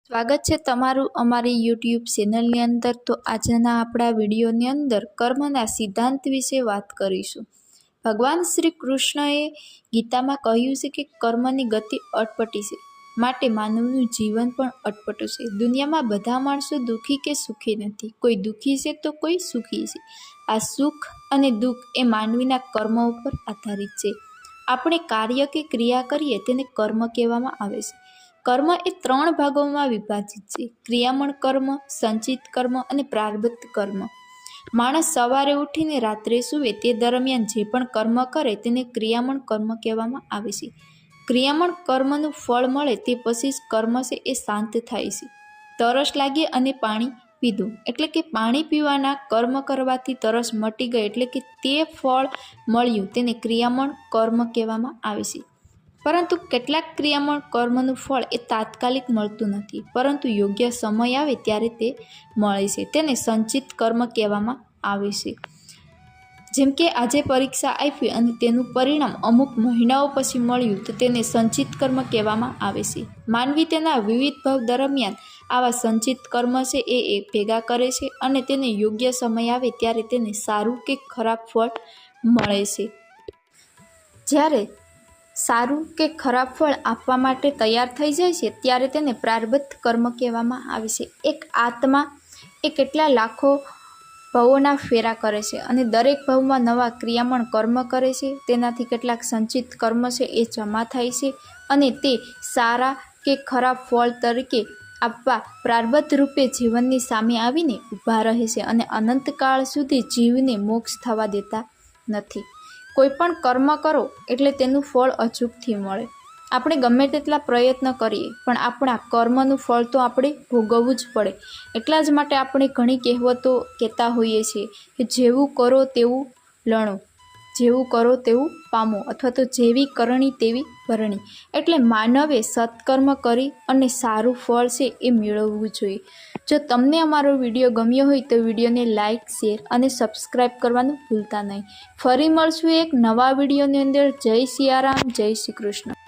સ્વાગત છે તમારું અમારી યુટ્યુબ ચેનલની અંદર। તો આજના આપણા વિડીયોની અંદર કર્મના સિદ્ધાંત વિશે વાત કરીશું। ભગવાન શ્રી કૃષ્ણએ ગીતામાં કહ્યું છે કે કર્મની ગતિ અટપટી છે, માટે માનવનું જીવન પણ અટપટું છે। દુનિયામાં બધા માણસો દુઃખી કે સુખી નથી, કોઈ દુઃખી છે તો કોઈ સુખી છે। આ સુખ અને દુઃખ એ માનવીના કર્મ ઉપર આધારિત છે। આપણે કાર્ય કે ક્રિયા કરીએ તેને કર્મ કહેવામાં આવે છે। કર્મ એ 3 ભાગોમાં વિભાજિત છે: ક્રિયામણ કર્મ, સંચિત કર્મ અને પ્રારબ્ધ કર્મ। માણસ સવારે ઉઠીને રાત્રે સૂવે તે દરમિયાન જે પણ કર્મ કરે તેને ક્રિયામણ કર્મ કહેવામાં આવે છે। ક્રિયામણ કર્મનું ફળ મળે તે પછી જ કર્મ છે એ શાંત થાય છે। તરસ લાગી અને પાણી પીધું એટલે કે પાણી પીવાના કર્મ કરવાથી તરસ મટી ગઈ એટલે કે તે ફળ મળ્યું તેને ક્રિયામણ કર્મ કહેવામાં આવે છે। પરંતુ કેટલાક ક્રિયામણ કર્મનું ફળ એ તાત્કાલિક મળતું નથી, પરંતુ યોગ્ય સમય આવે ત્યારે તે મળે છે, તેને સંચિત કર્મ કહેવામાં આવે છે। જેમ કે આજે પરીક્ષા આપી અને તેનું પરિણામ અમુક મહિનાઓ પછી મળ્યું તો તેને સંચિત કર્મ કહેવામાં આવે છે। માનવી તેના વિવિધ ભાવ દરમિયાન આવા સંચિત કર્મ છે એ ભેગા કરે છે અને તેને યોગ્ય સમય આવે ત્યારે તેને સારું કે ખરાબ ફળ મળે છે। જ્યારે સારું કે ખરાબ ફળ આપવા માટે તૈયાર થઈ જાય છે ત્યારે તેને પ્રારબ્ધ કર્મ કહેવામાં આવે છે। એક આત્મા એ કેટલા લાખો ભાવોના ફેરા કરે છે અને દરેક ભાવમાં નવા ક્રિયામણ કર્મ કરે છે। તેનાથી કેટલાક સંચિત કર્મ છે એ જમા થાય છે અને તે સારા કે ખરાબ ફળ તરીકે આપવા પ્રારબ્ધ રૂપે જીવનની સામે આવીને ઊભા રહે છે અને અનંતકાળ સુધી જીવને મોક્ષ થવા દેતા નથી। કોઈ પણ કર્મ કરો એટલે તેનું ફળ અચૂકથી મળે। આપણે ગમે તેટલા પ્રયત્ન કરીએ પણ આપણા કર્મનું ફળ તો આપણે ભોગવવું જ પડે। એટલા જ માટે આપણે ઘણી કહેવતો કહેતા હોઈએ છીએ કે જેવું કરો તેવું લણો, જેવું કરો તેવું પામો, અથવા તો જેવી કરણી તેવી ભરણી। એટલે માનવે સત્કર્મ કરી અને સારું ફળ છે એ મેળવવું જોઈએ। જો તમને અમારો વિડીયો ગમ્યો હોય તો વિડીયોને લાઇક, શેર અને સબસ્ક્રાઈબ કરવાનું ભૂલતા નહીં। ફરી મળશું એક નવા વિડીયોની અંદર। જય સિયારામ, જય શ્રી કૃષ્ણ।